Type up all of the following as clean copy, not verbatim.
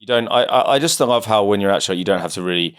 don't. I just love how when you're actually, you don't have to really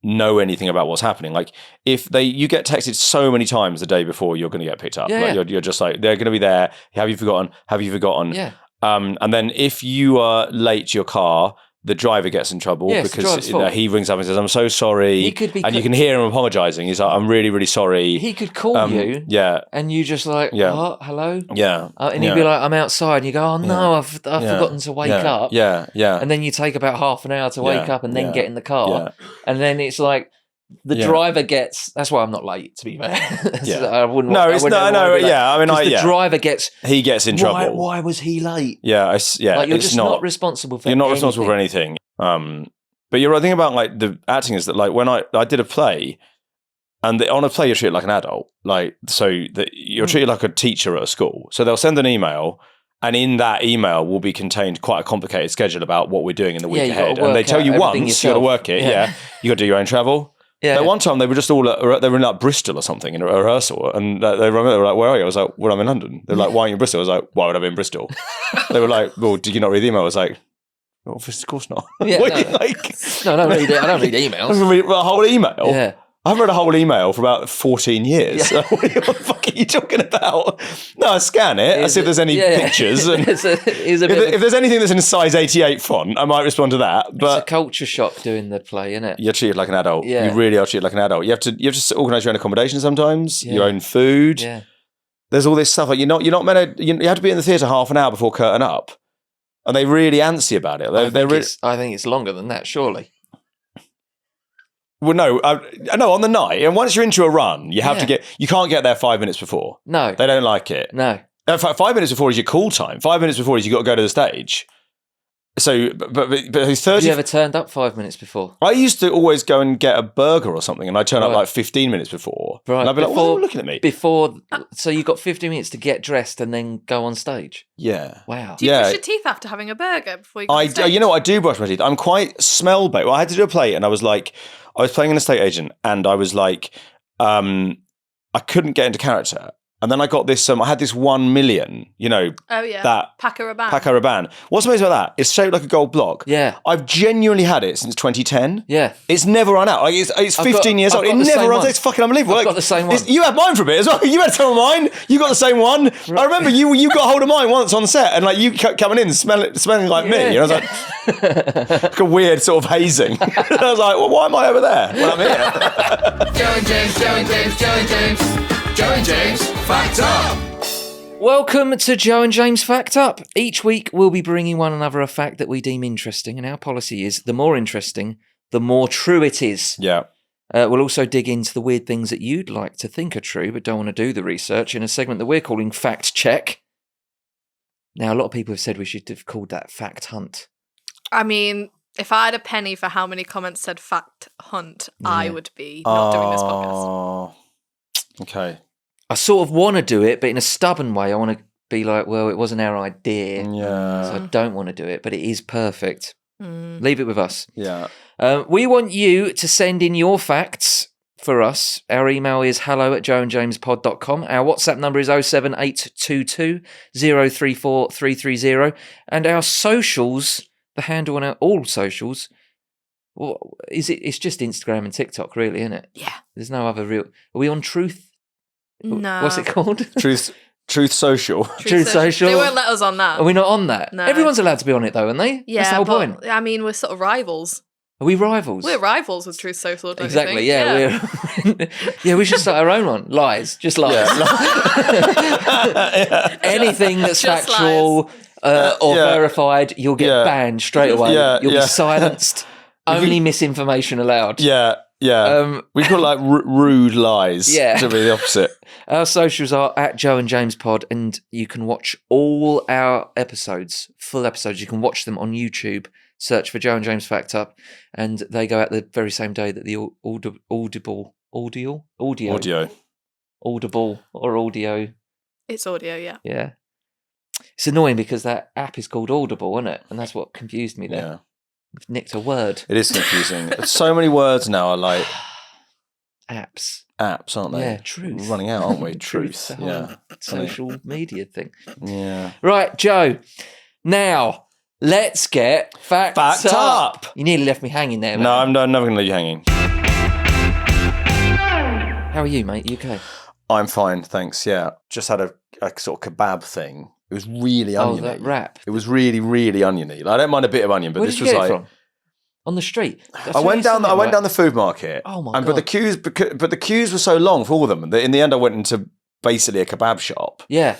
know anything about what's happening. Like if you get texted so many times the day before, you're going to get picked up. Yeah, like you're just like, they're going to be there. Have you forgotten? Have you forgotten? Yeah. And then if you are late to your car, the driver gets in trouble because he rings up and says, "I'm so sorry." He could be, and you can hear him apologising. He's like, "I'm really, really sorry." He could call you, and you just like, "What? Hello?" Yeah, and he'd be like, "I'm outside." And you go, "Oh no, I've forgotten to wake up." Yeah. And then you take about half an hour to wake up and then get in the car, and then it's like the driver gets. That's why I'm not late. To be fair, I wouldn't. No, it's not. No, yeah. I mean, the driver gets. He gets in trouble. Why was he late? Yeah, Like you're just not responsible for. You're not responsible for anything. But you're right. Thing about like the acting is that like when I did a play, and on a play you're treated like an adult, like so that you're treated like a teacher at a school. So they'll send an email. And in that email will be contained quite a complicated schedule about what we're doing in the week ahead. And they tell you once, you got to work it. Yeah. You got to do your own travel. Yeah. Like one time they were just all they were in like Bristol or something in a rehearsal, and they were like, "Where are you?" I was like, "Well, I'm in London." They're like, "Why aren't you in Bristol?" I was like, "Why would I be in Bristol?" They were like, "Well, did you not read the email?" I was like, "Well, of course not." Yeah, no, I don't read it. I don't read emails. I read a whole email. Yeah. I haven't read a whole email for about 14 years. Yeah. What the fuck are you talking about? No, I scan it. I see if there's any pictures. And if there's anything that's in size 88 font, I might respond to that. But it's a culture shock doing the play, isn't it? You're treated like an adult. Yeah. You really are treated like an adult. You have to organise your own accommodation sometimes, your own food. Yeah. There's all this stuff. Like you're not meant to. You have to be in the theatre half an hour before curtain up, and they really antsy about it. I think it's longer than that, surely. Well, no, on the night, and once you're into a run, you have to you can't get there 5 minutes before. No. They don't like it. No. In fact, 5 minutes before is your call time. 5 minutes before is you got to go to the stage. So, but 30... Have you ever turned up 5 minutes before? I used to always go and get a burger or something, and I'd turn up like 15 minutes before. Right. And I'd be like, why are you looking at me? So you got 15 minutes to get dressed and then go on stage? Yeah. Wow. Do you brush your teeth after having a burger before you go on stage? You know what? I do brush my teeth. I'm quite smell-based. Well, I had to do a play, and I was playing an estate agent, and I was like, I couldn't get into character. And then I got this, I had this 1 million, that Paco Rabanne. What's amazing about that? It's shaped like a gold block. Yeah. I've genuinely had it since 2010. Yeah. It's never run out. Like it's 15 years old. It never runs out. It's fucking unbelievable. I've got the same one. You had mine for a bit as well. You had some of mine. You got the same one. Right. I remember you got hold of mine once on set, and like you kept coming in smelling like me. And I was like a weird sort of hazing. And I was like, well, why am I over there when I'm here? Joe and James. Joe and James, Fact Up! Welcome to Joe and James Fact Up. Each week we'll be bringing one another a fact that we deem interesting, and our policy is the more interesting, the more true it is. Yeah. We'll also dig into the weird things that you'd like to think are true but don't want to do the research in a segment that we're calling Fact Check. Now, a lot of people have said we should have called that Fact Hunt. I mean, if I had a penny for how many comments said Fact Hunt, I would be not doing this podcast. Okay. I sort of want to do it, but in a stubborn way. I want to be like, well, it wasn't our idea. Yeah. So I don't want to do it, but it is perfect. Leave it with us. Yeah. We want you to send in your facts for us. Our email is hello@joeandjamespod.com. Our WhatsApp number is 07822 034 330. And our socials, the handle on all socials, it's just Instagram and TikTok, really, isn't it? Yeah. There's no other real... Are we on Truth? No. What's it called? Truth Social. Truth Social. They won't let us on that. Are we not on that? No. Everyone's allowed to be on it, though, aren't they? Yeah, that's the whole point. I mean, we're sort of rivals. Are we rivals? We're rivals with Truth Social, don't exactly, you think? Yeah. We should start our own one. Lies. Just lies. Yeah. Anything that's just factual or verified, you'll get banned straight away. You'll be silenced. Only misinformation allowed. Yeah. We call it like rude lies. Yeah. To be the opposite. Our socials are @JoeandJamesPod, and you can watch all our episodes, full episodes. You can watch them on YouTube. Search for Joe and James Fact Up, and they go out the very same day that the audible. It's audio, yeah. Yeah. It's annoying because that app is called Audible, isn't it? And that's what confused me there. Yeah. We've nicked a word. It is confusing. So many words now are like... Apps, aren't they? Yeah, truth. We're running out, aren't we? Truth. Yeah. Social media thing. Yeah. Right, Joe. Now, Let's get facts up. You nearly left me hanging there, mate. No, I'm never going to leave you hanging. How are you, mate? You okay? I'm fine, thanks. Yeah, just had a sort of kebab thing. It was really oniony. Oh, that wrap. It was really, really oniony. Like, I don't mind a bit of onion, but Where this did you was get like it from? On the street. I went down the food market. Oh my god! But the queues were so long for all of them that in the end I went into basically a kebab shop. Yeah.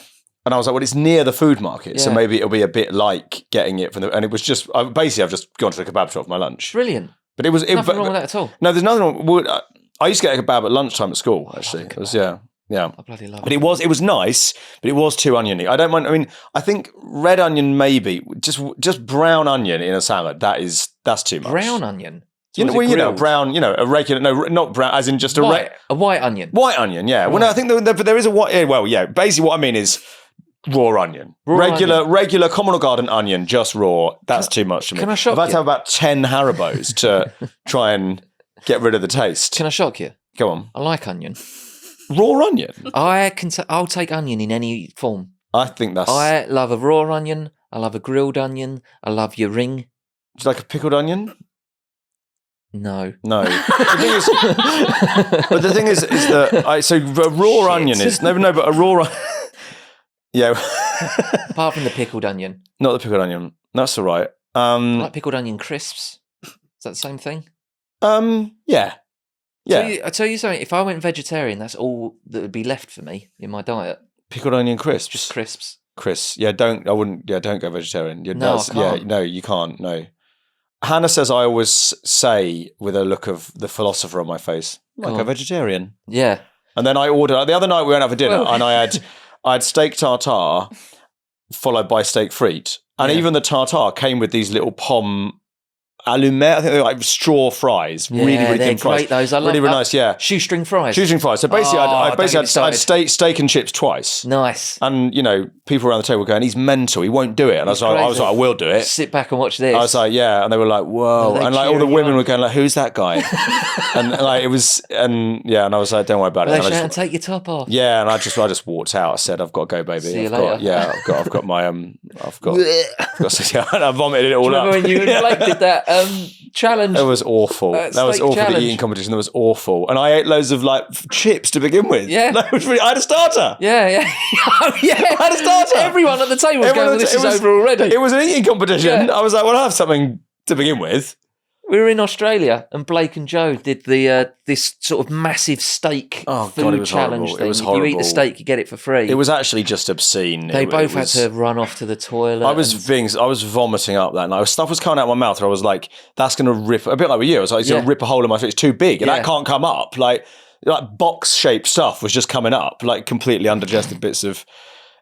And I was like, well, it's near the food market, so Yeah. maybe it'll be a bit like getting it from the. And it was just I've just gone to the kebab shop for my lunch. Brilliant. But it was Nothing wrong with that at all. No, there's nothing wrong. Well, I used to get a kebab at lunchtime at school. Actually, it was yeah. I bloody love it. But it was nice, but it was too oniony. I don't mind. I mean, I think red onion maybe just brown onion in a salad. That's too much. Brown onion. So brown. A regular. No, not brown. As in just a white onion. White onion. Yeah. Right. Well, no, I think there is a white. Well, yeah. Basically, what I mean is raw onion. Regular common or garden onion, just raw. That's too much for me. Can I shock you? I've had to have about 10 Haribos to try and get rid of the taste. Can I shock you? Go on. I like onion. Raw onion? I'll take onion in any form. I think that's... I love a raw onion. I love a grilled onion. I love your ring. Do you like a pickled onion? No. But the thing is that a raw onion is but a raw yeah. Apart from the pickled onion. Not the pickled onion. That's all right. I like pickled onion crisps. Is that the same thing? Yeah. I tell you something. If I went vegetarian, that's all that would be left for me in my diet. Pickled onion crisps. Just crisps. Crisps. Yeah. Don't go vegetarian. No, I can't. Yeah. No, you can't. No. Hannah says I always say with a look of the philosopher on my face, like a vegetarian. Yeah. And then I ordered the other night we went out for dinner and I had steak tartare followed by steak frite. And even the tartare came with these little pomme allumette, I think they're like straw fries. Yeah, really they're thin fries. great, those. I love really nice, yeah. Shoestring fries. So basically, I had steak and chips twice. Nice. And, people around the table were going, he's mental, he won't do it. And I was like, I will do it. Sit back and watch this. I was like, yeah. And they were like, whoa. And like all the women were going like, who's that guy? and like it was, and I was like, don't worry about it. And take your top off. Yeah, and I just walked out. I said, I've got to go, baby. See you later. I've got my I've got I vomited it all up. Remember when you and Blake did that challenge? It was awful. That was awful. Challenge. The eating competition. That was awful. And I ate loads of like chips to begin with. Yeah, I had a starter. Yeah. Oh yeah, I had a starter. Everyone at the table was going, "This is over already." It was an eating competition. Yeah. I was like, well, I'll have something to begin with. We were in Australia, and Blake and Joe did the this sort of massive steak food challenge thing. It was If horrible. you eat the steak, you get it for free. It was actually just obscene. They both had to run off to the toilet. I was vomiting up that night. Stuff was coming out of my mouth, and I was like, "That's going to rip." A bit like with you, I was like, "It's going to rip a hole in my face. It's too big, and that can't come up." Like box-shaped stuff was just coming up, like completely undigested bits of.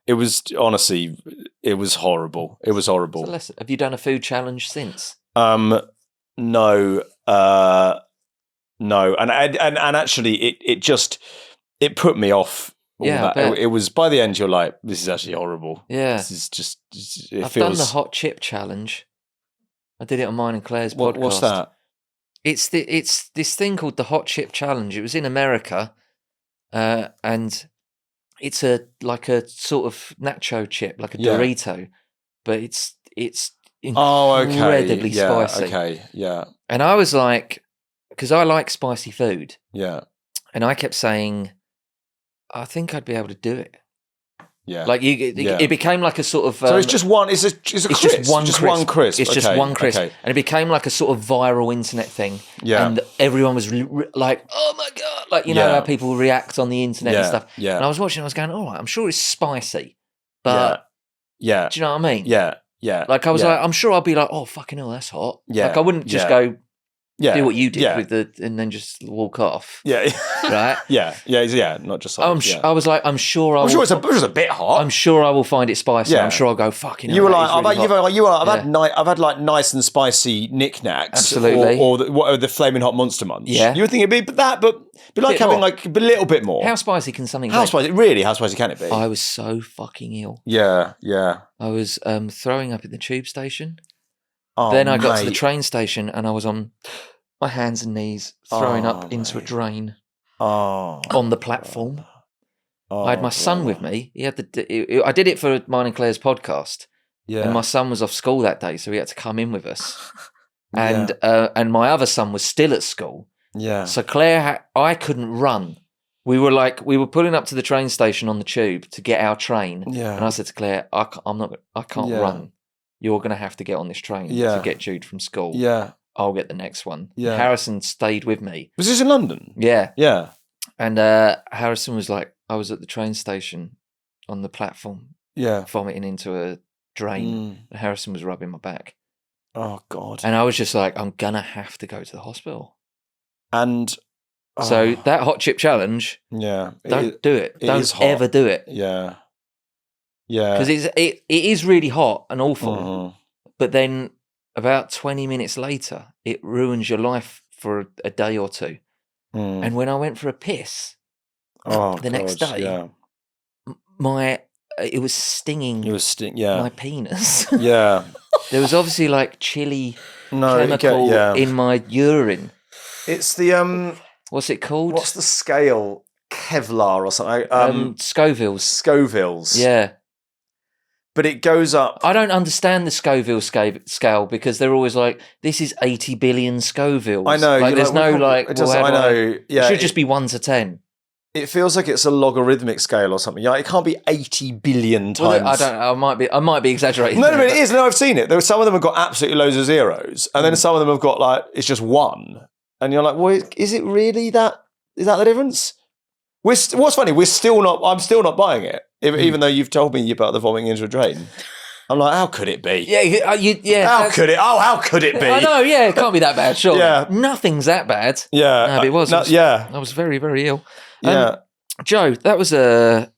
It was honestly, it was horrible. It was horrible. Have you done a food challenge since? No, and actually, it put me off. It was by the end. You're like, this is actually horrible. Yeah, this is just. I've done the hot chip challenge. I did it on mine and Claire's podcast. What's that? It's this thing called the hot chip challenge. It was in America, and it's like a sort of nacho chip, like a Dorito, but it's incredibly spicy. Okay, yeah. And I was like, because I like spicy food. Yeah. And I kept saying, I think I'd be able to do it. Yeah. Like it became like a sort of. So it's just one. It's just one crisp. It's just one crisp, and it became like a sort of viral internet thing. Yeah. And everyone was like, "Oh my god!" Like how people react on the internet and stuff. Yeah. And I was watching. I was going, "All right, I'm sure it's spicy, but do you know what I mean?" Yeah. Yeah. Like I was like, I'm sure I'll be like, "Oh fucking hell, that's hot." Yeah. Like I wouldn't just go. Yeah. Do what you did with and then just walk off. Yeah. Right? Yeah. Not just like, I was like, I'm sure it's a bit hot. I'm sure I will find it spicy. Yeah. I'm sure I'll go fucking hell. You were like, I've had like nice and spicy knick-knacks. Absolutely. Or the flaming hot Monster Munch. Yeah. You would think it'd be that, but like having like a little bit more. How spicy can something be? How spicy can it be? I was so fucking ill. Yeah. I was throwing up at the tube station. Oh, then I got to the train station and I was on my hands and knees throwing up into a drain on the platform. I had my son with me. He had I did it for mine and Claire's podcast, Yeah. And my son was off school that day, so he had to come in with us. And my other son was still at school. Yeah. So Claire, I couldn't run. We were pulling up to the train station on the tube to get our train. Yeah. And I said to Claire, I can't run. You're going to have to get on this train to get Jude from school. Yeah. I'll get the next one. Yeah. Harrison stayed with me. Was this in London? Yeah. Yeah. And Harrison was like, I was at the train station on the platform, vomiting into a drain. And Harrison was rubbing my back. Oh, God. And I was just like, I'm going to have to go to the hospital. And so that hot chip challenge, don't do it. Don't ever do it. Yeah. Yeah. Because it is really hot and awful. But then about 20 minutes later, it ruins your life for a day or two. And when I went for a piss the next day, it was stinging my penis. Yeah. There was obviously like chili chemical in my urine. It's the what's it called? What's the scale? Kevlar or something? Scoville's. Scoville's. Yeah. But it goes up. I don't understand the Scoville scale because they're always like, this is 80 billion Scovilles. I know. Like, there's no like, I know. Yeah, it should just be 1 to 10. It feels like it's a logarithmic scale or something. It can't be 80 billion times. Well, I don't know. I might be exaggerating. No, it is. No, I've seen it. Some of them have got absolutely loads of zeros, and then some of them have got like it's just 1, and you're like, well, is it really that? Is that the difference? What's funny? I'm still not buying it, even though you've told me about the vomiting into a drain. I'm like, how could it be? Yeah. How could it? Oh, how could it be? I know. Yeah, it can't be that bad. Sure. Yeah. Nothing's that bad. Yeah. No, but it was. I was very, very ill. Yeah. Joe, that was a.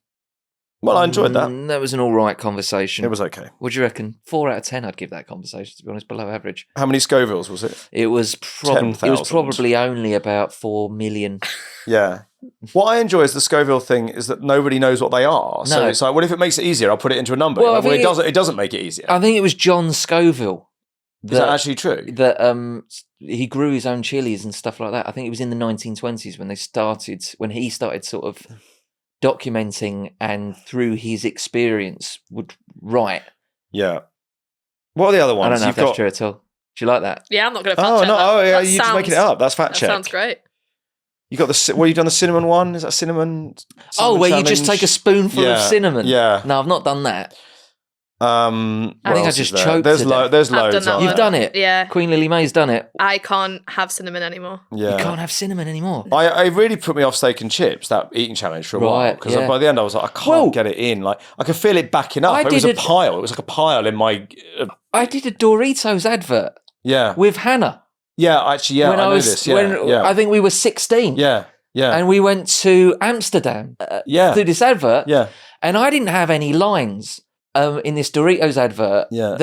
Well, I enjoyed that. That was an all right conversation. It was okay. What do you reckon? 4 out of 10, I'd give that conversation. To be honest, below average. How many Scovilles was it? It was 10,000. probably only about 4 million. Yeah. What I enjoy is the Scoville thing is that nobody knows what they are. So No. it's like, well, if it makes it easier, I'll put it into a number. Well, it doesn't make it easier. I think it was John Scoville. Is that actually true? That he grew his own chilies and stuff like that. I think it was in the 1920s when he started sort of documenting and through his experience would write. Yeah. What are the other ones? I don't know if that's true at all. Do you like that? Yeah, I'm not going to fact check that. Oh, yeah, That you're just making it up. That's fact check. That sounds great. You got you done the cinnamon one? Is that cinnamon where challenge? you just take a spoonful of cinnamon. Yeah. No, I've not done that. I think I just choked. There's loads. You've done it. Yeah. Queen Lily May's done it. I can't have cinnamon anymore. Yeah. You can't have cinnamon anymore. I really put me off steak and chips, that eating challenge for a while. Because by the end I was like, I can't get it in. Like I could feel it backing up. It was a pile. It was like a pile in my... I did a Doritos advert. Yeah. With Hannah. Yeah, actually, I know this. Yeah. I think we were 16. Yeah. Yeah. And we went to Amsterdam through this advert. Yeah. And I didn't have any lines in this Doritos advert. Yeah.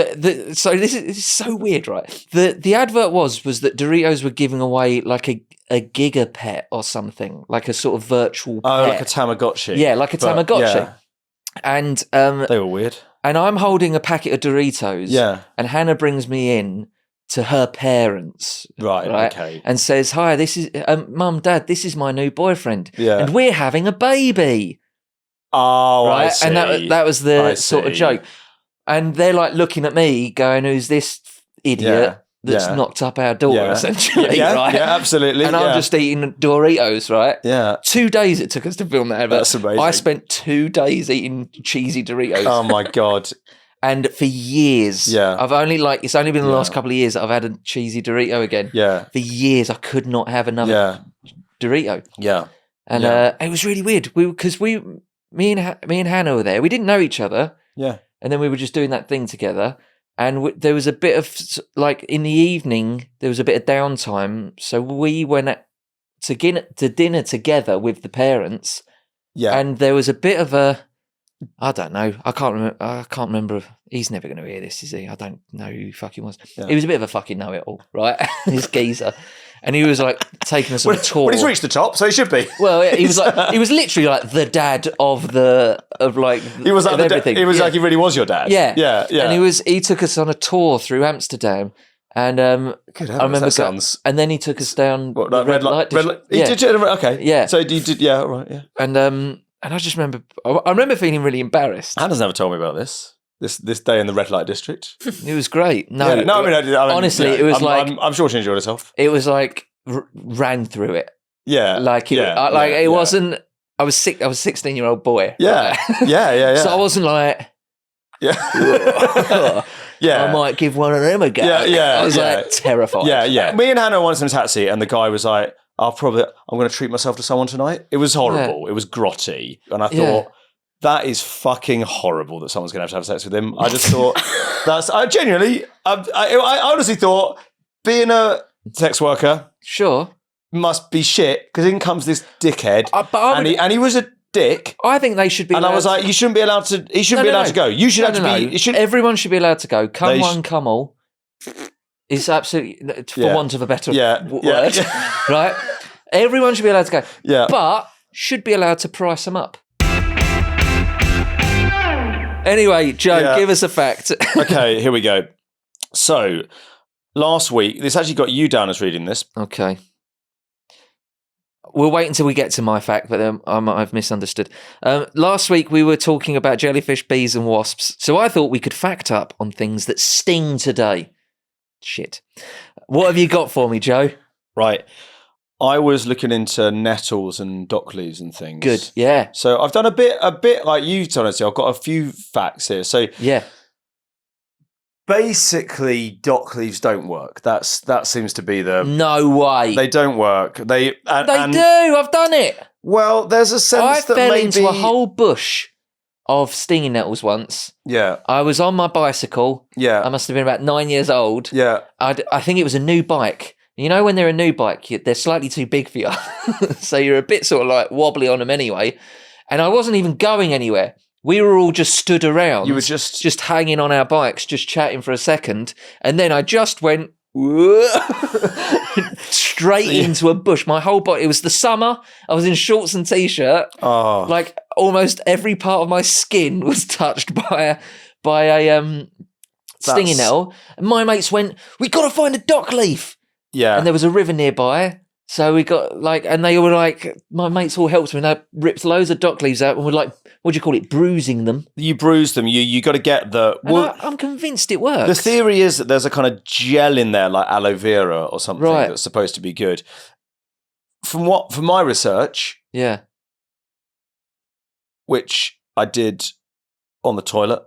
So this is so weird, right? The advert was that Doritos were giving away like a gigapet or something, like a sort of virtual pet. Like a Tamagotchi. Yeah, like a Tamagotchi. Yeah. And they were weird. And I'm holding a packet of Doritos. Yeah. And Hannah brings me in to her parents. Right, okay. And says, hi, this is Mum, Dad, this is my new boyfriend. Yeah. And we're having a baby. Oh, right? I see. And that was the sort of joke. And they're like looking at me going, who's this idiot that's knocked up our daughter, essentially, right? Yeah, absolutely. And I'm just eating Doritos, right? Yeah. 2 days it took us to film that advert. That's amazing. I spent 2 days eating cheesy Doritos. Oh my God. And for years, it's only been the last couple of years that I've had a cheesy Dorito again. Yeah. For years, I could not have another Dorito. Yeah. And it was really weird because me and Hannah were there. We didn't know each other. Yeah. And then we were just doing that thing together. And there was a bit of, like, in the evening, there was a bit of downtime. So we went to dinner together with the parents. Yeah. And there was a bit of a, I don't know. I can't remember. He's never going to hear this, is he? I don't know who he fucking was. Yeah. He was a bit of a fucking know-it-all, right? This geezer. And he was like taking us on a tour. Well, he's reached the top, so he should be. Well, he was literally like the dad of he was like everything. He was like he really was your dad. Yeah. Yeah. Yeah. And he took us on a tour through Amsterdam. And I remember and then he took us down the red light. Okay. Yeah. So you did, yeah, all right, yeah. And I just remember feeling really embarrassed. Hannah's never told me about this. this day in the red light district. It was great. No, I mean, honestly, it was I'm sure she enjoyed herself. it was like ran through it. Yeah, Like it, it wasn't. I was 16-year-old boy. Yeah, yeah. So I wasn't like, Yeah, I might give one of them a go. Yeah. I was like terrified. Yeah. Me and Hannah were once in a taxi, and the guy was like, I'm going to treat myself to someone tonight. It was horrible. Yeah. It was grotty, and I thought. That is fucking horrible that someone's going to have sex with him. I just thought I honestly thought being a sex worker must be shit because in comes this dickhead and he was a dick. I think they should be. And I was like, you shouldn't be allowed to. He shouldn't be allowed to go. You should have to be. You should. Everyone should be allowed to go. Come one, come all. It's absolutely, for want of a better word, right? Everyone should be allowed to go. Yeah, but should be allowed to price them up. Anyway, Joe, give us a fact. Okay, here we go. So, last week, this actually got you down as reading this. Okay. We'll wait until we get to my fact, but I've misunderstood. Last week, we were talking about jellyfish, bees, and wasps. So I thought we could fact up on things that sting today. Shit. What have you got for me, Joe? Right. I was looking into nettles and dockleaves and things. Good, yeah. So I've done a bit like you, honestly. I've got a few facts here. So basically, dockleaves don't work. That seems to be the no way. They don't work. They do. I've done it. Well, there's a sense that I fell maybe into a whole bush of stinging nettles once. Yeah. I was on my bicycle. Yeah. I must have been about 9 years old. Yeah. I think it was a new bike. You know, when they're a new bike, they're slightly too big for you. So you're a bit sort of like wobbly on them anyway. And I wasn't even going anywhere. We were all just stood around. You were just hanging on our bikes, just chatting for a second. And then I just went straight into a bush. My whole body, it was the summer. I was in shorts and t-shirt. Oh. Like almost every part of my skin was touched by a stinging nettle. And my mates went, we got to find a dock leaf. Yeah. And there was a river nearby. So we got and they were like, my mates all helped me and I ripped loads of dock leaves out and we're like, what do you call it? Bruising them. You bruise them. You got to get the... Well, I'm convinced it works. The theory is that there's a kind of gel in there like aloe vera or something that's supposed to be good. From my research... Yeah. Which I did on the toilet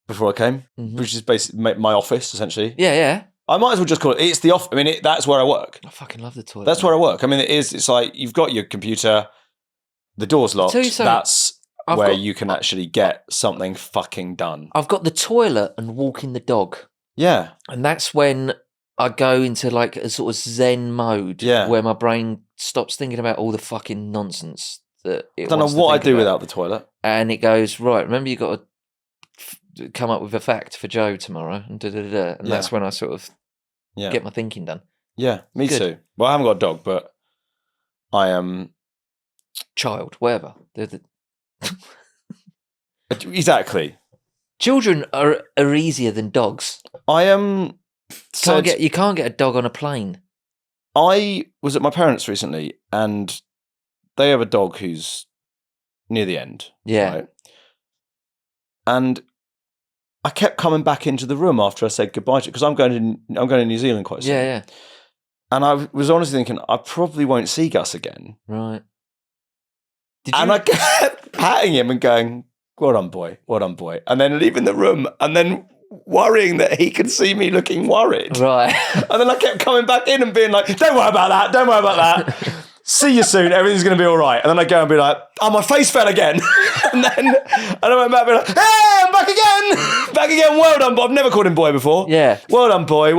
before I came, which is basically my office, essentially. Yeah. I might as well just call it. It's the office. I mean, that's where I work. I fucking love the toilet. That's where I work. I mean, it's like you've got your computer, the door's locked. That's where you can actually get something fucking done. I've got the toilet and walking the dog. Yeah. And that's when I go into like a sort of Zen mode where my brain stops thinking about all the fucking nonsense that it I don't know what I do without the toilet. And it goes, right, remember you got to come up with a fact for Joe tomorrow and and that's when I sort of get my thinking done. Yeah, me too. Well, I haven't got a dog, but I am child, whatever. Exactly. Children are easier than dogs. I am. You can't get a dog on a plane. I was at my parents' recently, and they have a dog who's near the end. Yeah, right? And I kept coming back into the room after I said goodbye to it because I'm going to New Zealand quite soon. Yeah. And I was honestly thinking I probably won't see Gus again. Right. I kept patting him and going, well done, boy. And then leaving the room and then worrying that he could see me looking worried. Right. And then I kept coming back in and being like, don't worry about that. See you soon. Everything's going to be all right. And then I go and be like, oh, my face fell again. and I went back and be like, hey, I'm back again. Well done, boy. I've never called him boy before. Yeah. Well done, boy.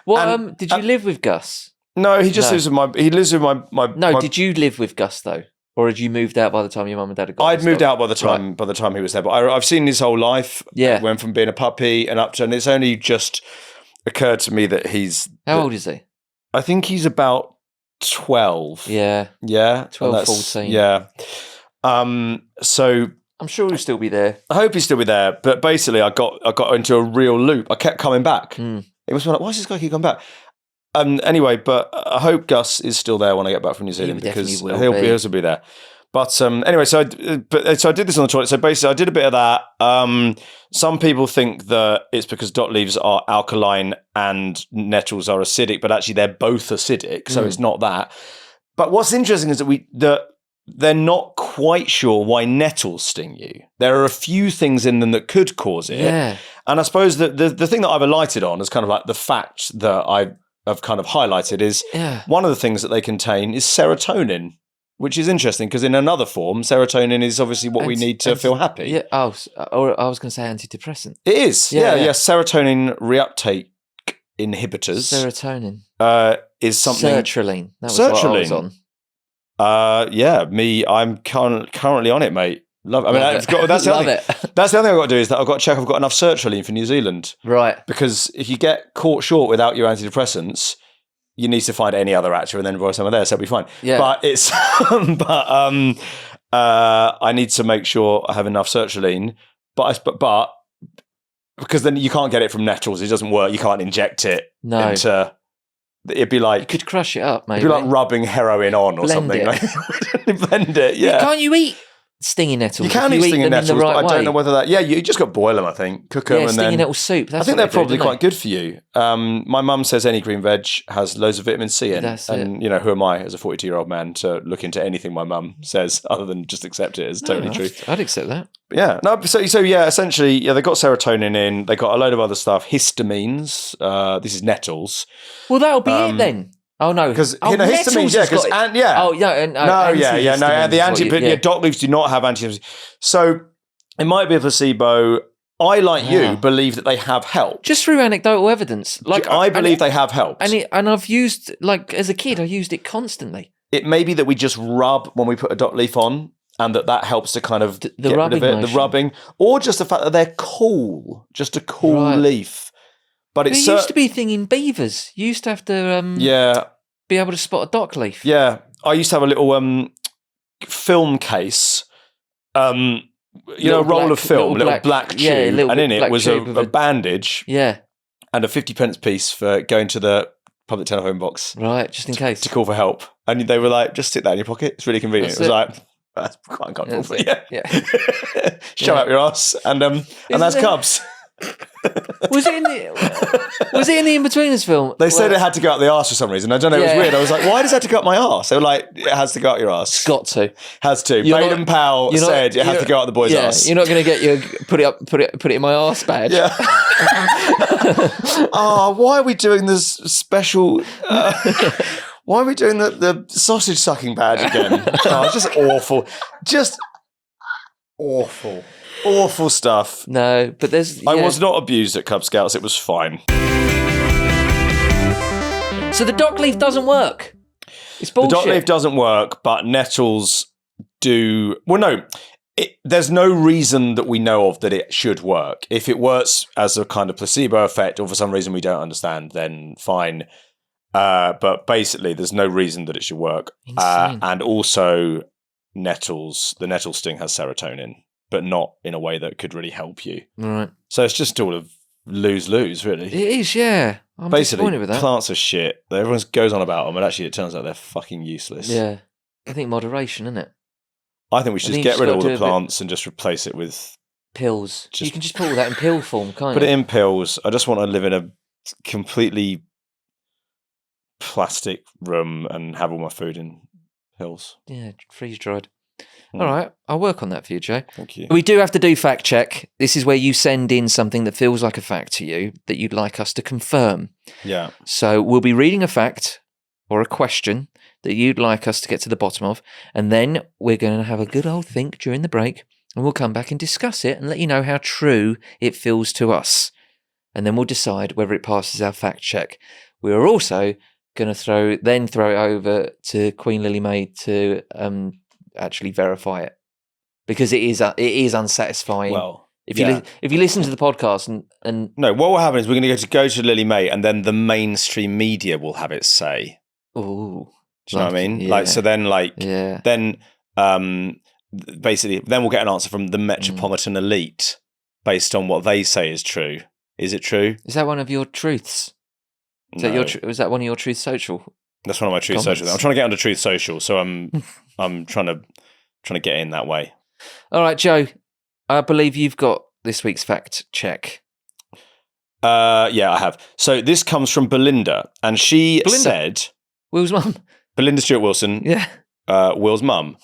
What, did you live with Gus? No, he just lives with my... No, did you live with Gus though? Or had you moved out by the time your mum and dad had got I'd moved out by the time he was there. But I've seen his whole life. Yeah. It went from being a puppy and up to... And it's only just occurred to me that he's... How old is he? I think he's about 12. Yeah. 12, 14. Yeah. So... I'm sure he'll still be there. I hope he'll still be there. But basically, I got into a real loop. I kept coming back. It was like, why does this guy keep coming back? Anyway, but I hope Gus is still there when I get back from New Zealand because he'll be there. But anyway, so I did this on the toilet. So basically, I did a bit of that. Some people think that it's because dock leaves are alkaline and nettles are acidic, but actually they're both acidic, so it's not that. But what's interesting is that they're not quite sure why nettles sting you. There are a few things in them that could cause it. Yeah. And I suppose that the thing that I've alighted on is kind of like the fact that I've kind of highlighted is one of the things that they contain is serotonin, which is interesting because in another form, serotonin is obviously what we need to feel happy. Yeah. Oh, or I was going to say antidepressant. It is. Yeah. Serotonin reuptake inhibitors. Serotonin. Is something. Sertraline. That was what I was on. I'm currently on it, mate. Love it. I mean, Love it. that's the Love other thing. That's the other thing I've got to do is that I've got to check I've got enough sertraline for New Zealand. Right. Because if you get caught short without your antidepressants, you need to find any other actor and then borrow some of theirs, so it'll be fine. Yeah. But it's I need to make sure I have enough sertraline. But because then you can't get it from nettles, it doesn't work. You can't inject it into. It'd be like you could crush it up, maybe. It'd be like rubbing heroin on or Blend something. it. Blend it, yeah. Can't you eat stinging nettles? You can eat stinging nettles, right but I don't know whether that. Yeah, you just got to boil them. I think cook them and then stinging nettle soup. I think they're probably quite good for you. My mum says any green veg has loads of vitamin C in, and you know, who am I as a 42-year-old man to look into anything my mum says other than just accept it as totally true? I'd accept that. But yeah, no. So yeah, essentially, yeah, they got serotonin in. They got a load of other stuff, histamines. This is nettles. Well, that'll be it then. Oh no, because histamines, yeah, because the dock leaves do not have antihistamines. So it might be a placebo. I, like you, believe that they have helped. Just through anecdotal evidence. Like I believe they have helped. And I've used, like, as a kid, I used it constantly. It may be that we just rub when we put a dock leaf on, and that helps to kind of get rid of it, the rubbing, or just the fact that they're cool, just a cool leaf. But it used to be a thing in beavers. You used to have to be able to spot a dock leaf. Yeah. I used to have a little film case, a roll of film, a little black tube, and in it was a bandage and a 50p piece for going to the public telephone box. Right, just in case. To call for help. And they were like, just stick that in your pocket. It's really convenient. It was like, that's quite uncomfortable. Show out your ass. And that's Cubs. Was it in the Inbetweeners film? They said it had to go up the arse for some reason. I don't know. It was weird. I was like, why does it have to go up my arse? They were like, it has to go up your arse. It's got to. Has to. Baden Powell said it has to go up the boy's arse. You're not going to get your put it in my arse badge. Yeah. Why are we doing this special? Why are we doing the sausage sucking badge again? It's just awful. Just awful. Awful stuff. No, but there's... I was not abused at Cub Scouts. It was fine. So the dock leaf doesn't work. It's bullshit. The dock leaf doesn't work, but nettles do... Well, no. There's no reason that we know of that it should work. If it works as a kind of placebo effect or for some reason we don't understand, then fine. But basically, there's no reason that it should work. And also, the nettle sting has serotonin, but not in a way that could really help you. Right. So it's just sort of lose-lose, really. It is, yeah. I'm disappointed with that. Plants are shit. Everyone goes on about them, and actually it turns out they're fucking useless. Yeah. I think moderation, isn't it? I think we should just get rid of all the plants and just replace it with... pills. You can just put all that in pill form, can't you? Put it in pills. I just want to live in a completely plastic room and have all my food in pills. Yeah, freeze-dried. All right, I'll work on that for you, Jay. Thank you. We do have to do fact check. This is where you send in something that feels like a fact to you that you'd like us to confirm. Yeah. So we'll be reading a fact or a question that you'd like us to get to the bottom of, and then we're going to have a good old think during the break, and we'll come back and discuss it and let you know how true it feels to us. And then we'll decide whether it passes our fact check. We're also going to throw it over to Queen Lily May to... actually verify it, because it is unsatisfying. Well, if you listen to the podcast and no, what will happen is we're going to go to Lily May, and then the mainstream media will have its say. Oh, do you know what I mean? Yeah. Basically, then we'll get an answer from the metropolitan elite based on what they say is true. Is it true? Is that one of your truths? Is that one of your Truth Social? That's one of my Truth Social. I'm trying to get onto Truth Social, so I'm trying to trying to get in that way. All right, Joe, I believe you've got this week's fact check. Yeah, I have. So this comes from Belinda, and she said... Will's mum. Belinda Stewart Wilson. Yeah. Will's mum.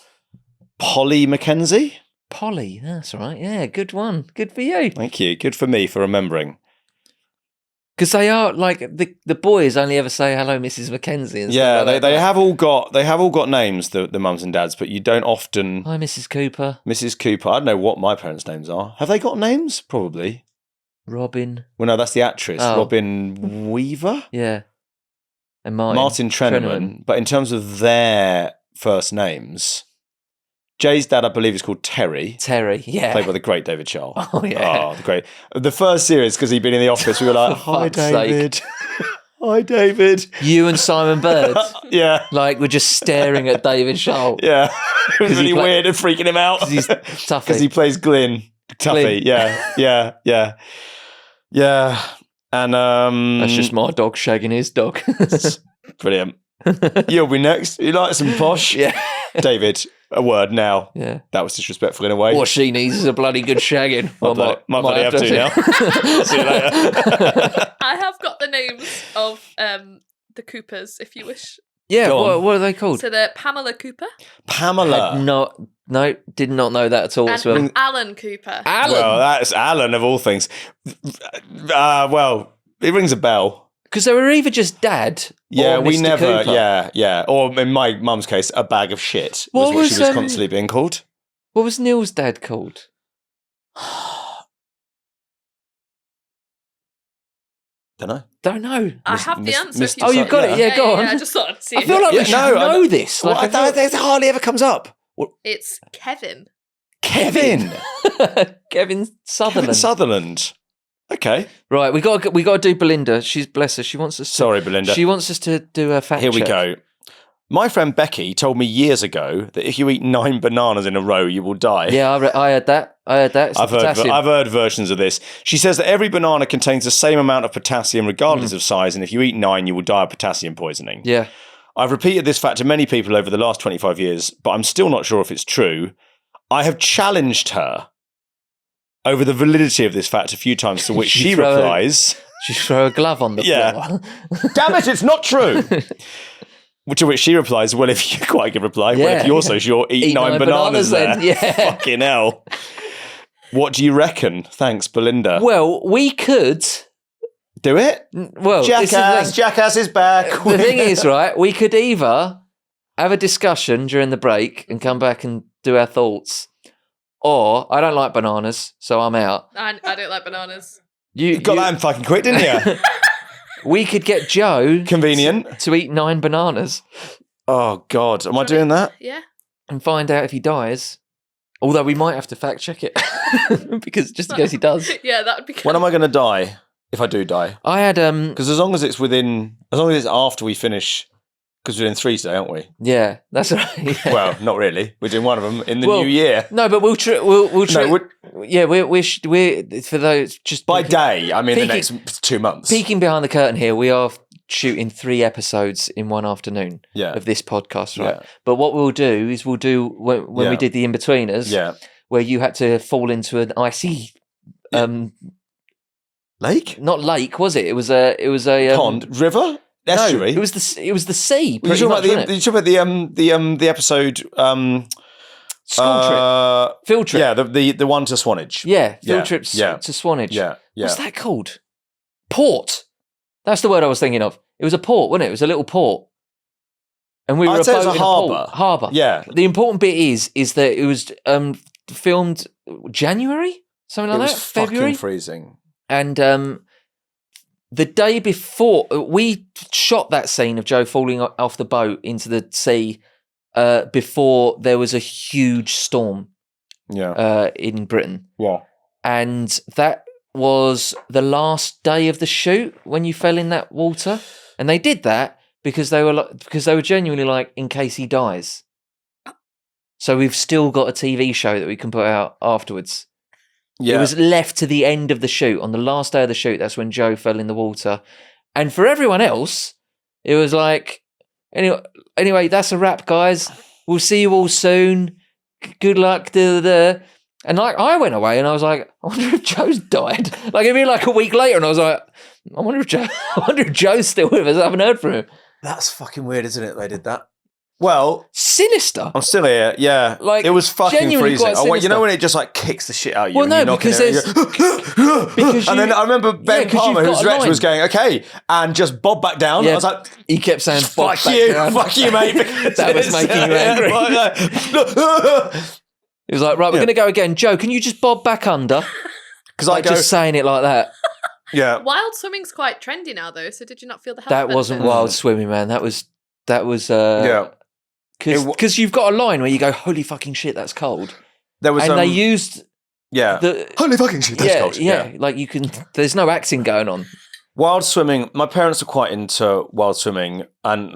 Polly Mackenzie? Polly, that's right. Yeah, good one. Good for you. Thank you. Good for me for remembering. Because they are like the boys only ever say hello, Mrs. Mackenzie. And Yeah, stuff like they that. have all got names, the mums and dads, but you don't often. Hi, Mrs. Cooper. Mrs. Cooper. I don't know what my parents' names are. Have they got names? Probably. Robin. Well, no, that's the actress, Oh. Robin Weaver. Yeah. And Martin Treneman. But in terms of their first names, Jay's dad, I believe, is called Terry. Terry, yeah. Played by the great David Charles. Oh, yeah. Oh, the great. The first series, because he'd been in the office, we were like, For hi, fuck's sake. David. Hi, David. You and Simon Bird, Yeah. like, were just staring at David Shaw. Yeah. It was 'Cause he really weird and freaking him out. Because he's tough. Because he plays Glyn. Tuffy. Glyn. Yeah. And That's just my dog shagging his dog. brilliant. You'll be next. You like some posh? Yeah. David, a word now. Yeah. That was disrespectful in a way. What she needs is a bloody good shagging. Might bloody have to now. See you later. I have got the names of the Coopers, if you wish. Yeah, Go on. what are they called? So they're Pamela Cooper Pamela. No, did not know that at all. and as well. Alan Cooper. Alan. Well, that's Alan of all things. Well, it rings a bell. Because they were either just dad Yeah, or we Mr. never. Cooper. Yeah. Or in my mum's case, a bag of shit What was what she was, was constantly being called. What was Neil's dad called? Don't know. I have the answer. if Mr. you Oh, want. you've got it. Yeah, go on. I just thought I'd see I feel like Yeah, we should no, I know this. Well, Like, that hardly ever comes up. It's Kevin. Kevin. Kevin Sutherland. Kevin Sutherland. Okay. Right, we got to do Belinda. She's bless her. She wants us. Sorry, Belinda. She wants us to do a fact Here we check. go. My friend Becky told me years ago that if you eat 9 bananas in a row, you will die. Yeah, I heard that. It's I've potassium. heard versions of this. She says that every banana contains the same amount of potassium regardless of size, and if you eat 9, you will die of potassium poisoning. Yeah. I've repeated this fact to many people over the last 25 years, but I'm still not sure if it's true. I have challenged her over the validity of this fact a few times, to which she throw replies, She throw a glove on the Yeah. floor. damn it, it's not true. To which she replies, well, if you quite a good reply, well, Yeah. if you're so sure, eat 9 bananas then. there. Yeah. Fucking hell. What do you reckon? Thanks, Belinda. Well, we could. Do it? Well, this is the Jackass, thing. Jackass is back. The thing is, right, we could either have a discussion during the break and come back and do our thoughts, or I don't like bananas, so I'm out. I don't like bananas. You got that in fucking quick, didn't you? We could get Joe Convenient. to eat 9 bananas Oh, God. Am I doing that? Yeah. and find out if he dies. Although we might have to fact check it because just in case he does. Yeah, that would be good. When am I going to die? If I do die? I had Because as long as it's after we finish, because we're doing 3 today, aren't we? yeah, that's right. Yeah. Well, not really. We're doing one of them in the Well, new year. No, but we'll No, yeah, we're for those just by day, I mean the Peeking- next 2 months. peeking behind the curtain here. We are shooting 3 episodes in one afternoon Yeah. of this podcast, right? Yeah. But what we'll do is when Yeah. we did the Inbetweeners, Yeah. where you had to fall into an icy, Lake? not lake, was it? It was a Pond? River? Estuary? No, it was the sea. You're Pretty talking much, wasn't it? you're talking about the episode School trip, field trip. Yeah, the one to Swanage. Yeah, field Yeah, trips yeah. to Swanage. Yeah. What's that called? Port. That's the word I was thinking of. It was a port, wasn't it? It was a little port. And we were I'd say it was boat a in port. harbour. Harbour. Yeah. The important bit is that it was filmed January, something It like was that, February. fucking freezing. And the day before, we shot that scene of Joe falling off the boat into the sea before there was a huge storm Yeah. in Britain. Yeah. And that was the last day of the shoot when you fell in that water. And they did that because they were genuinely like, in case he dies. So we've still got a TV show that we can put out afterwards. Yeah. It was left to the end of the shoot. On the last day of the shoot, that's when Joe fell in the water. And for everyone else, it was like, anyway, that's a wrap, guys. We'll see you all soon. good luck, and like I went away and I was like, I wonder if Joe's died. Like it'd be like a week later and I was like, I wonder if Joe's still with us. I haven't heard from him. That's fucking weird, isn't it? They did that. Well, sinister. I'm still here. Yeah, Like, it was fucking genuinely freezing. quite Oh, wait, you know sinister. when it just like kicks the shit out of you? Well, and no, you knock because it out, there's and then I remember Ben 'cause you've Palmer, got who's a director, line. was going, "Okay," and just bob back down. Yeah, I was like, he kept saying, "Bob "Fuck back you, down." fuck you, mate." That was making you angry. He was like, right, we're going to go again. Joe, can you just bob back under? Because Like just saying it like that. yeah. Wild swimming's quite trendy now, though. So did you not feel the health That wasn't benefits? wild swimming, man. That was Yeah. Because you've got a line where you go, holy fucking shit, that's cold. There was And they used yeah. the Holy fucking shit, that's cold. yeah, like you can. There's no acting going on. Wild swimming. My parents are quite into wild swimming, and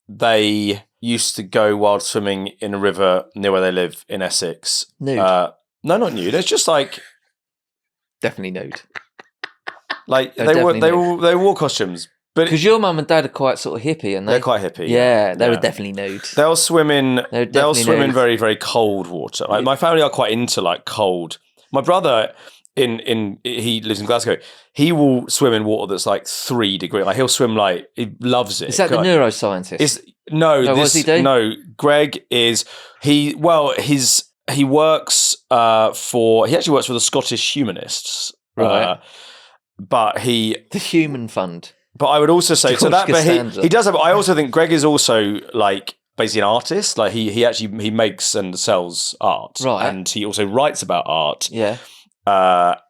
they used to go wild swimming in a river near where they live in Essex. Nude, No, not nude. It's just like definitely nude. like They're they wore costumes, but Because your mum and dad are quite sort of hippie, and they're quite hippie. Yeah, they were definitely nude. They'll swim in. They're They'll definitely swim in nude. very very cold water. Like, my family are quite into like cold. My brother. He lives in Glasgow. He will swim in water that's like 3 degrees. Like he'll swim like he loves it. Is that the neuroscientist? What does he do? No, Greg is he works for he actually works for the Scottish Humanists. Right. But The Human Fund. But I would also say so George that but Costanza. he does that, but I also think Greg is also like basically an artist. Like he actually makes and sells art. Right. And he also writes about art. Yeah.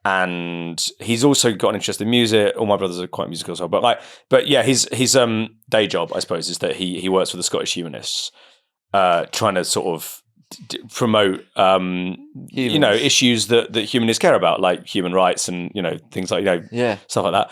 And he's also got an interest in music. All my brothers are quite musical as well. But yeah, his day job, I suppose, is that he works for the Scottish Humanists, trying to sort of promote issues that humanists care about, like human rights and things like stuff like that.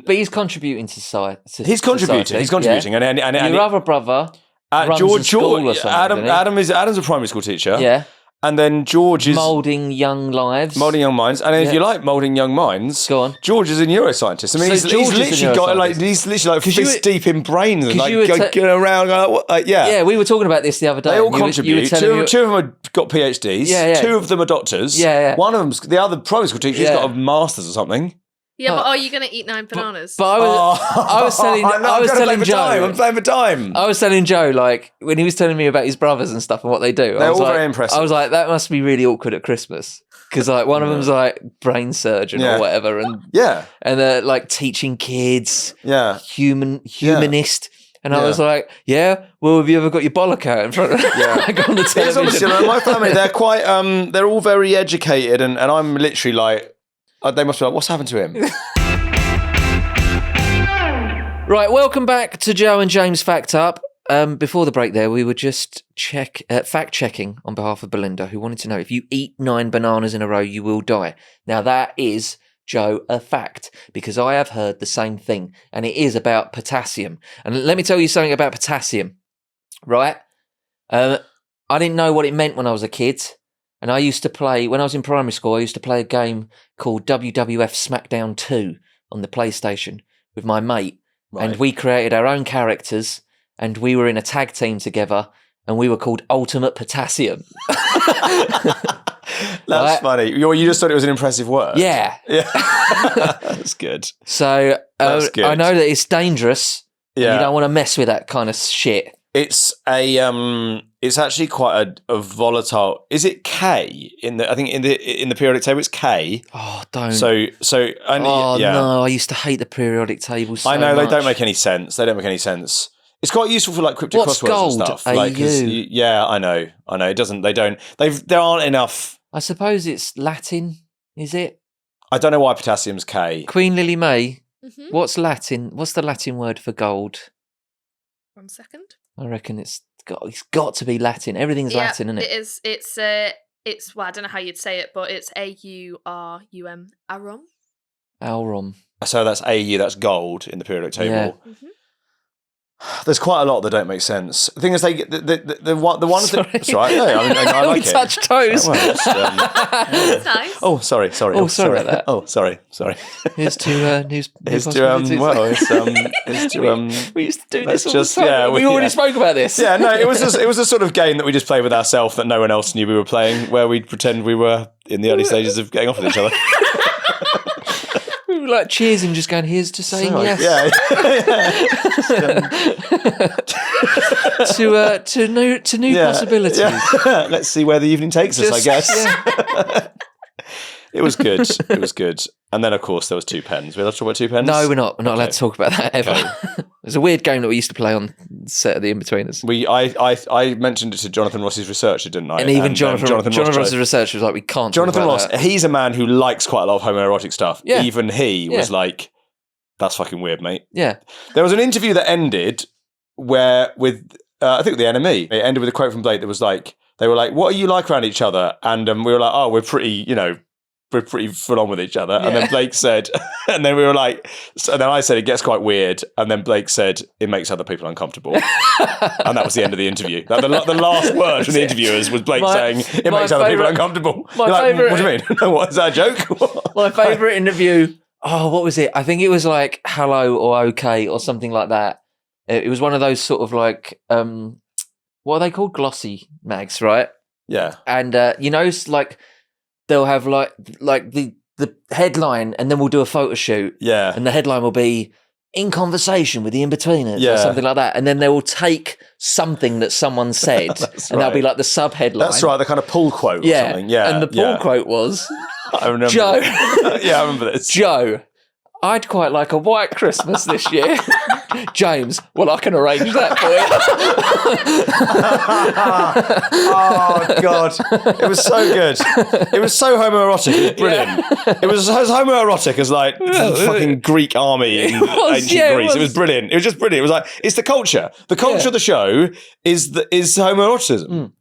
But he's contributing to society. He's contributing, and your other brother runs a school or something. Adam's a primary school teacher. Yeah. And then George is Moulding young lives. Moulding young minds. And if you like moulding young minds, go on. George is a neuroscientist. I mean, So he's George is a literally got neuroscientist. he's literally like 'Cause you fist deep in brains and like you were going around going like, what? Yeah, we were talking about this the other day. They all and you were contribute. telling me- Two of them have got PhDs. Yeah. 2 of them are doctors. Yeah. One of them's the other primary school teacher. He's Yeah. got a master's or something. Yeah, but are you going to eat 9 bananas? But I was telling Joe. I'm playing for time. I was telling Joe, like, when he was telling me about his brothers and stuff and what they do. They're I was all like, very impressive. I was like, that must be really awkward at Christmas. Because, like, one of them's, like, brain surgeon Yeah. or whatever. And Yeah. they're, like, teaching kids. Yeah. Humanist. And I Yeah. was like, well, have you ever got your bollock out in front of like on the It's obviously, television? my family, they're quite, they're all very educated and I'm literally like, they must be like, what's happened to him? Right, welcome back to Joe and James Fact Up. Before the break there, we were just fact-checking on behalf of Belinda, who wanted to know if you eat 9 bananas in a row, you will die. Now, that is, Joe, a fact, because I have heard the same thing, and it is about potassium. And let me tell you something about potassium, right? I didn't know what it meant when I was a kid, and I used to play, when I was in primary school, I used to play a game called WWF SmackDown 2 on the PlayStation with my mate. Right. And we created our own characters and we were in a tag team together and we were called Ultimate Potassium. That's funny. You just thought it was an impressive word. Yeah. That's good. So That's good. I know that it's dangerous. And Yeah. you don't want to mess with that kind of shit. It's it's actually quite a volatile. Is it K I think in the periodic table it's K. Oh, don't. So oh, yeah. no. I used to hate the periodic table so I know much. they don't make any sense. They don't make any sense. It's quite useful for like cryptic What's crosswords gold? and stuff. AU? Like, 'cause yeah, I know. It doesn't. There aren't enough. I suppose it's Latin, is it? I don't know why potassium's K. Queen Lily May, Mm-hmm. what's Latin? What's the Latin word for gold? 1 second. I reckon it's got to be Latin. Everything's Latin, isn't it? It is. It's. Well, I don't know how you'd say it, but it's AURUM. Arum. Aurum. So that's AU. That's gold in the periodic table. Yeah. Mm-hmm. There's quite a lot that don't make sense. The thing is, the ones Sorry. that... That's right. No, I like we it. touched toes. Well, it's, That's nice. oh, sorry. Oh, sorry about that. Oh, sorry. Here's to new It's possibilities. We used to do let's this all just- the time. yeah, we already spoke about this. Yeah, no, it was a sort of game that we just played with ourselves that no one else knew we were playing, where we'd pretend we were in the early stages of getting off with each other. We were like cheersing, just going, here's to saying yes. To new possibilities. Yeah. Let's see where the evening takes us, I guess. Yeah. It was good. It was good. And then, of course, there was 2 pens. We allowed to talk about 2 pens? No, we're not. We're not allowed to talk about that ever. It's a weird game that we used to play on set of the Inbetweeners. I mentioned it to Jonathan Ross's researcher, didn't I? And even Jonathan Ross Ross's researcher was like, we can't Jonathan talk about Ross, that. he's a man who likes quite a lot of homoerotic stuff. Yeah. Even he was like, that's fucking weird, mate. Yeah. There was an interview that ended with I think the NME. It ended with a quote from Blake that was like, they were like, what are you like around each other? And we were like, oh, we're pretty full on with each other. And then Blake said, and then we were like, so then I said, it gets quite weird. And then Blake said, it makes other people uncomfortable. And that was the end of the interview. Like, the last word from the interviewers was Blake saying, it makes other people uncomfortable. What do you mean? What, is that a joke? My favourite interview, what was it? I think it was like hello or okay or something like that. It was one of those sort of like, what are they called? Glossy mags, right? Yeah. And, it's like, they'll have like the headline, and then we'll do a photo shoot. Yeah. And the headline will be in conversation with the Inbetweeners or something like that. And then they will take something that someone said and that'll be like the sub headline. That's right, the kind of pull quote or something. Yeah. And the pull quote was I remember Joe. Yeah, I remember this. Joe, I'd quite like a white Christmas this year. James, well, I can arrange that for you. Oh, God. It was so good. It was so homoerotic. It was brilliant. It was as homoerotic as like the fucking Greek army in ancient Greece. It was brilliant. It was just brilliant. It was like, it's the culture. The culture of the show is homoeroticism. Mm.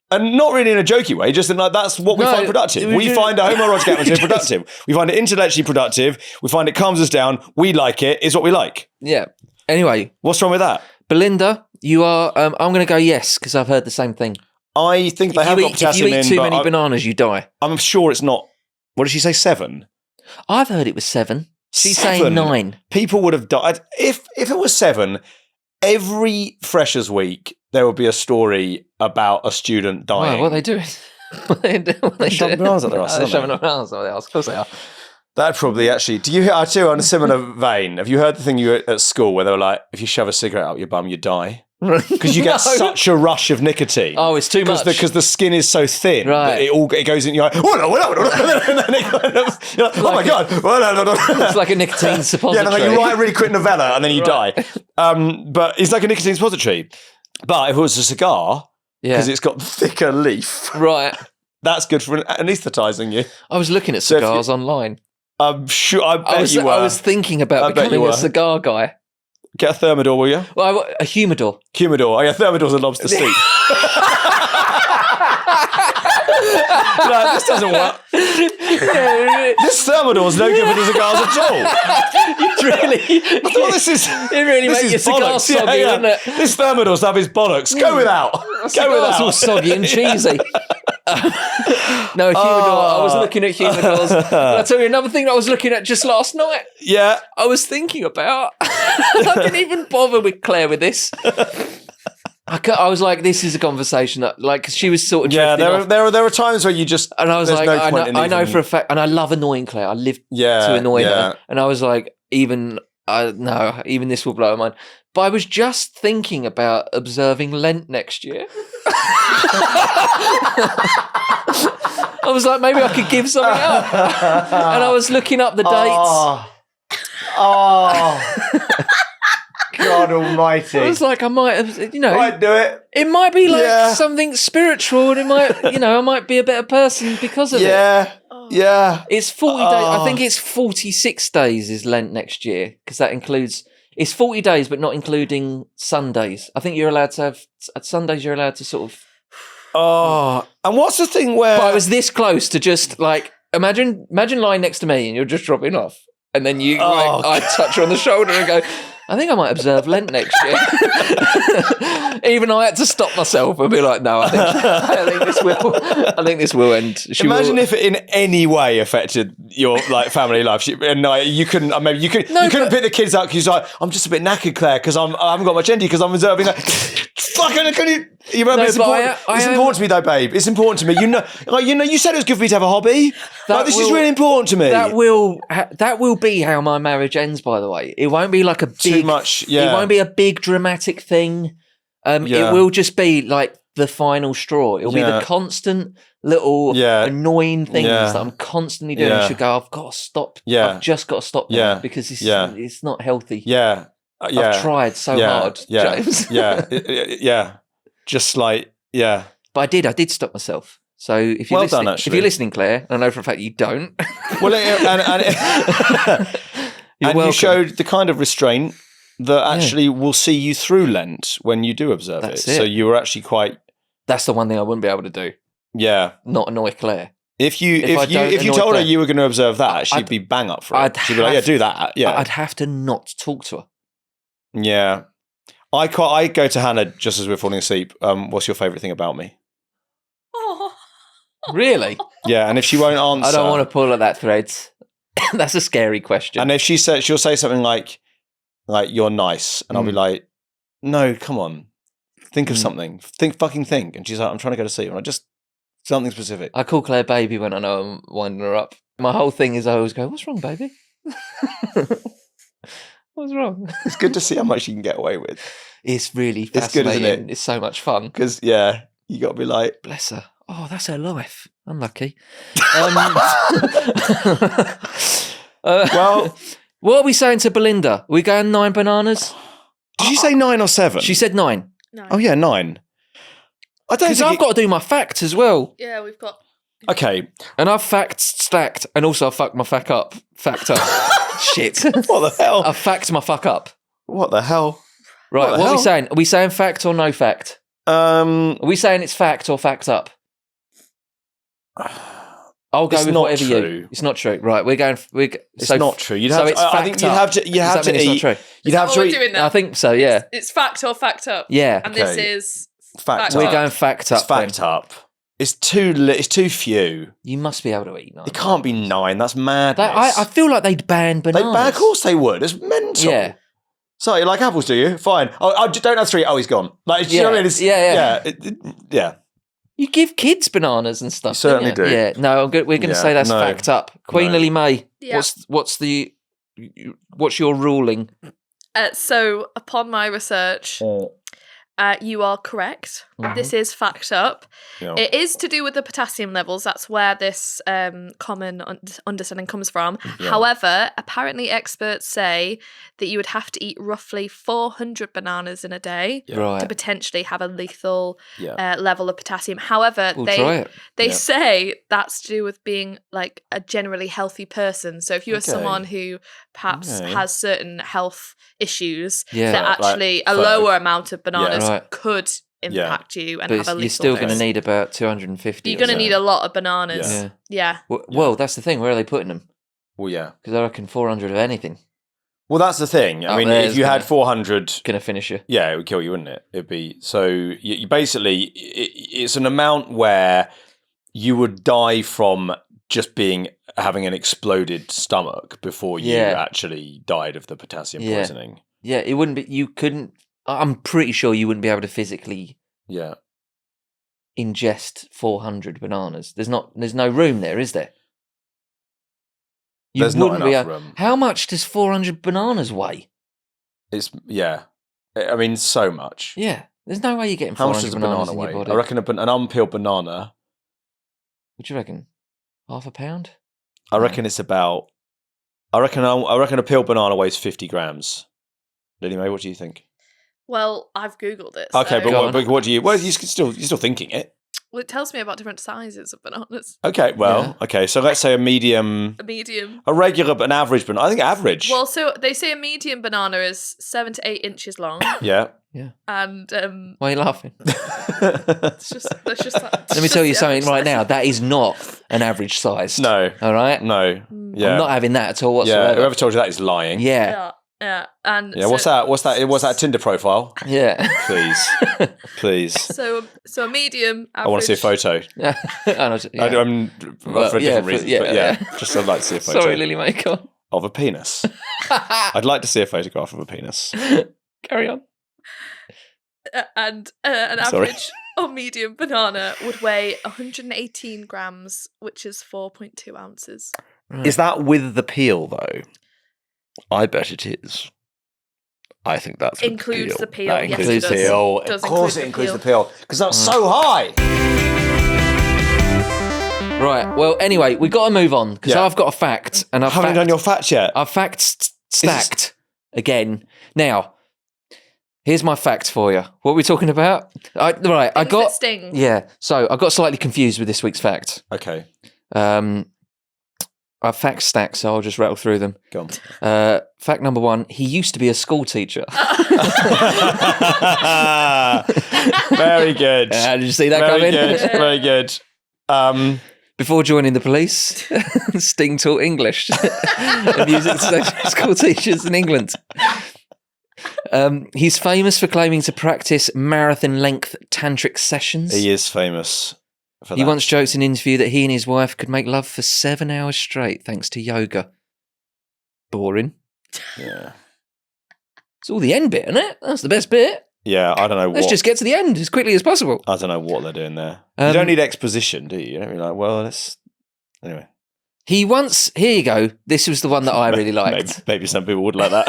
And not really in a jokey way, just in like that's what we find productive. We find a homoerotic atmosphere productive. We find it intellectually productive. We find it calms us down. We like it. It's what we like. Yeah. Anyway. What's wrong with that? Belinda, you are... I'm going to go yes, because I've heard the same thing. I think they have got potassium in. If you eat too many bananas, you die. I'm sure it's not... What did she say, 7? I've heard it was 7. She's 7? saying 9. People would have died. If it was 7, every Freshers Week, there would be a story about a student dying. Wow, what are they doing? What are they doing? Shoving bananas up their arse, They're shoving bananas up their arse. Of course they are. That probably actually... Do you hear... Too, on a similar vein, have you heard the thing you at school where they were like, if you shove a cigarette up your bum, you die? Because you get such a rush of nicotine. Oh, it's too much. Because the skin is so thin right. that it goes in your eye. And then you're like, oh my God. It's like a nicotine suppository. Yeah, you write a really quick novella and then you die. But it's like a nicotine suppository. But if it was a cigar, because it's got thicker leaf, right? That's good for anaesthetising you. I was looking at cigars online. I'm sure. I bet you were. I was thinking about becoming a cigar guy. Get a Thermidor, will you? Well, a humidor. Humidor. Oh, yeah, Thermidor's a lobster steak. No, this doesn't work. This Thermidor's no good for the cigars at all. It really makes your cigar soggy, doesn't it? This Thermidor stuff is bollocks. Go without. Cigar's all soggy and cheesy. No, humidor. I was looking at humidors. I'll tell you another thing that I was looking at just last night. Yeah. I was thinking about... I didn't even bother with Claire with this. I was like, this is a conversation that, like, because she was sort of drifting off. There are times where you just... And I was like, I know for a fact, and I love annoying Claire. I live to annoy her. And I was like, even this will blow her mind. But I was just thinking about observing Lent next year. I was like, maybe I could give something up. And I was looking up the dates. God almighty. I was like, I might have, might do it. It might be like something spiritual, and it might, I might be a better person because of it. Yeah. It's 40 days. I think it's 46 days is Lent next year, because that includes, it's 40 days, but not including Sundays. I think you're allowed to have, at Sundays you're allowed to sort of. And what's the thing where... But I was this close to just like, imagine lying next to me and you're just dropping off. And then I touch her on the shoulder and go, I think I might observe Lent next year. Even I had to stop myself and be like, no, I think this will end. Imagine if it in any way affected your like family life, and you couldn't. Maybe you couldn't pick the kids up because you're like, I'm just a bit knackered, Claire, because I haven't got much energy because I'm observing. Fucking, can you? It's important to me though, babe. It's important to me. You said it was good for me to have a hobby. This is really important to me. That will be how my marriage ends. By the way, it won't be like a big, too much. Yeah. It won't be a big dramatic thing. It will just be like the final straw. It'll be the constant little annoying things that I'm constantly doing. I should go, I've got to stop. I've just got to stop now because it's not healthy. I've tried so hard, James. Just like, But I did stop myself. So if you're listening, if you're listening, Claire, I know for a fact you don't. Well, and you showed the kind of restraint that actually will see you through Lent when you do observe it. So you were actually quite... That's the one thing I wouldn't be able to do. Yeah. Not annoy Claire. If you told her you were going to observe that, she'd be bang up for it. She'd be like, yeah, do that. Yeah. I'd have to not talk to her. Yeah. I go to Hannah just as we're falling asleep. What's your favourite thing about me? Oh. Really? Yeah, and if she won't answer... I don't want to pull at that thread. That's a scary question. And if she'll say something like you're nice, and I'll be like, no, come on. Think of something. Fucking think. And she's like, I'm trying to go to sleep. And I just... Something specific. I call Claire baby when I know I'm winding her up. My whole thing is I always go, what's wrong, baby? What's wrong? It's good to see how much you can get away with. It's really fascinating. It's good, isn't it? It's so much fun. Because, you got to be like... Bless her. Oh, that's her life. Unlucky. Well... What are we saying to Belinda? Are we going 9 bananas? Did you say 9 or 7? She said 9. Oh, yeah, 9. I don't Because I've got to do my facts as well. Yeah, we've got... Okay. And I've facts stacked, and also I fucked my fact up. Shit. What the hell? I fact my fuck up. What the hell? Right, what are we saying? Are we saying fact or no fact? Are we saying it's fact or fact up? I'll go with whatever you. It's not true. Right, we're going. It's not true. I think you'd have to. You have to eat. You'd have to eat. I think so. Yeah. It's fact or fact up. Yeah. And this is fact. We're going fact up. It's fact up. It's too few. You must be able to eat 9. It can't be 9. That's madness. I feel like they'd ban bananas. Of course they would. It's mental. Yeah. So you like apples, do you? Fine. Oh, I don't have 3. Oh, he's gone. Like, you know what I mean? Yeah. You give kids bananas and stuff. You certainly do. Yeah. No, we're going to say that's fact up. Queen Lily May. Yeah. What's your ruling? So upon my research, you are correct. Mm-hmm. This is fact up. Yeah. It is to do with the potassium levels. That's where this common understanding comes from. Yeah. However, apparently experts say that you would have to eat roughly 400 bananas in a day to potentially have a lethal level of potassium. However, they say that's to do with being like a generally healthy person. So if you are someone who perhaps has certain health issues, that actually a lower amount of bananas could impact you and have a lethal you're still going to dose. need about 250. You're going to need a lot of bananas. Yeah. Well, that's the thing. Where are they putting them? Well, yeah. Because I reckon 400 of anything. Well, that's the thing. I mean, if you had 400... Going to finish you. Yeah, it would kill you, wouldn't it? It'd be... So, you basically, it's an amount where you would die from just having an exploded stomach before you actually died of the potassium poisoning. Yeah, it wouldn't be... You couldn't... I'm pretty sure you wouldn't be able to physically ingest 400 bananas. There's no room there, is there? There's not enough room. How much does 400 bananas weigh? I mean, so much. Yeah. There's no way you're getting 400 bananas in your body. I reckon an unpeeled banana. What do you reckon? Half a pound? I reckon it's about... I reckon a peeled banana weighs 50 grams. Lily Mae, what do you think? Well, I've Googled it. Okay, but what do you... Well, you're still thinking it. Well, it tells me about different sizes of bananas. Okay, okay. So let's say a medium... A regular, but an average banana. I think average. Well, so they say a medium banana is 7 to 8 inches long. Yeah. Yeah. And Why are you laughing? it's just Let me tell you something right now. That is not an average size. No. All right? No. Yeah. I'm not having that at all whatsoever. Yeah. Whoever told you that is lying. Yeah. Yeah. And Yeah. What's that? What's that a Tinder profile? Yeah. Please. So a medium average. I want to see a photo. I'm for different reasons, but just I'd like to see a photo. Sorry, Lily Maker. Of a penis. I'd like to see a photograph of a penis. Carry on. And an average or medium banana would weigh 118 grams, which is 4.2 ounces. Right. Is that with the peel, though? I bet it is. I think that's includes the peel. That includes the peel. Of course, it includes the peel because that's so high. Right. Well, anyway, we've got to move on because I've got a fact, and I haven't done your fact yet. I've facts stacked again. Now, here's my fact for you. What are we talking about? I got sting. Yeah. So I got slightly confused with this week's fact. Okay. I've fact stacked, so I'll just rattle through them. Go on. Fact number 1, he used to be a school teacher. Very good. Did you see that coming? Very good. Before joining the police, Sting taught English and music to school teachers in England. He's famous for claiming to practice marathon-length tantric sessions. He is famous for that. He once joked in an interview that he and his wife could make love for 7 hours straight thanks to yoga. Boring. Yeah. It's all the end bit, isn't it? That's the best bit. Yeah, I don't know Let's just get to the end as quickly as possible. I don't know what they're doing there. You don't need exposition, do you? You don't be like, well, let's... Anyway. He once... Here you go. This was the one that I really liked. Maybe some people would like that.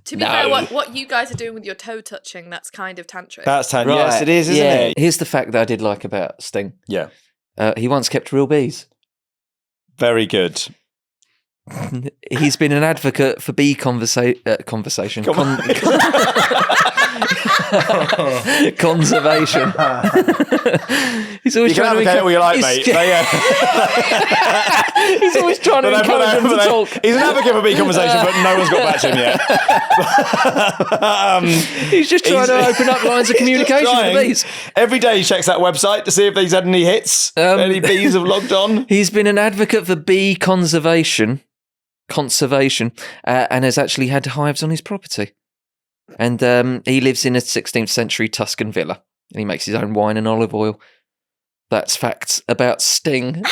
To be fair, what you guys are doing with your toe touching, that's kind of tantric. That's tantric. Right. Yes, it is, isn't it? Here's the fact that I did like about Sting. Yeah. He once kept real bees. Very good. He's been an advocate for bee conversation. Conservation. He's always trying to advocate all you like, mate. He's always trying to encourage them to talk. He's an advocate for bee conversation, but no one's got back to him yet. He's just trying to open up lines of communication with the bees. Every day he checks that website to see if he's had any hits, any bees have logged on. He's been an advocate for bee conservation, and has actually had hives on his property. And he lives in a 16th century Tuscan villa, and he makes his own wine and olive oil. That's facts about Sting.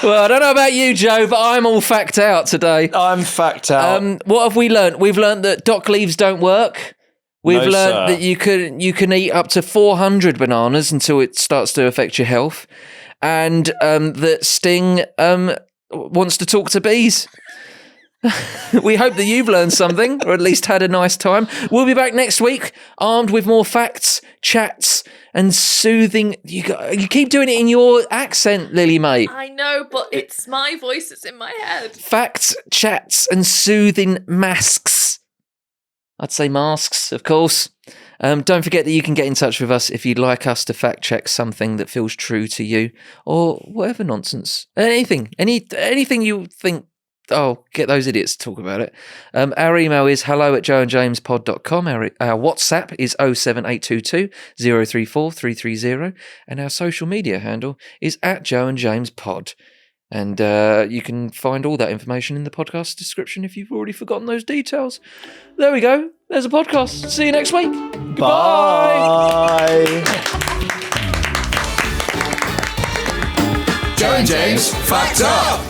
Well, I don't know about you, Joe, but I'm all fact out today. I'm fact out. What have we learnt? We've learnt that dock leaves don't work. We've learnt that you can eat up to 400 bananas until it starts to affect your health. And that Sting wants to talk to bees. We hope that you've learned something, or at least had a nice time. We'll be back next week, armed with more facts, chats, and soothing. You keep doing it in your accent, Lily May. I know, but it's my voice that's in my head. Facts, chats, and soothing masks. I'd say masks, of course. Don't forget that you can get in touch with us if you'd like us to fact check something that feels true to you, or whatever nonsense. Anything you think. Oh, get those idiots to talk about it. Our email is hello@joeandjamespod.com. Our WhatsApp is 07822 034 330. And our social media handle is @joeandjamespod. And you can find all that information in the podcast description if you've already forgotten those details. There we go. There's a podcast. See you next week. Goodbye. Bye. Joe and James, fact up!